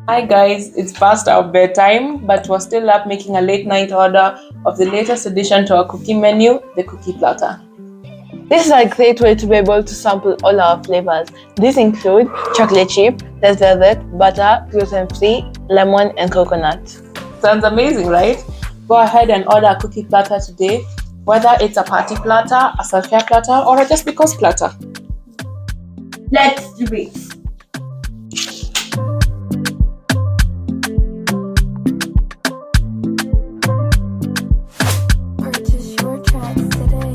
Hi guys, it's past our bedtime, but we're still up making a late night order of the latest addition to our cookie menu, the Cookie Platter. This is a great way to be able to sample all our flavors. These include chocolate chip, red velvet, butter, gluten-free, lemon, and coconut. Sounds amazing, right? Go ahead and order a Cookie Platter today, whether it's a party platter, a self-care platter, or a just because platter. Let's do it. Purchase your tracks today.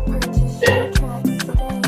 Purchase your tracks today. Purchase your tracks today.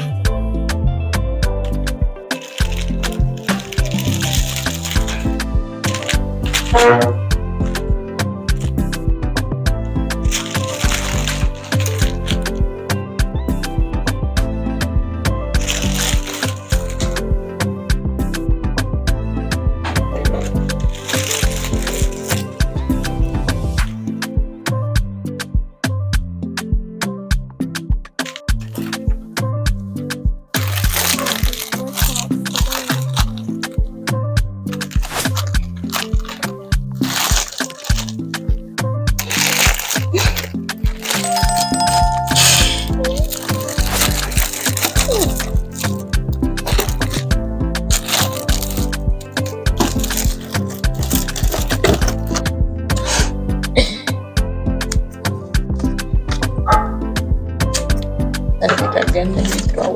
Let it again, let me throw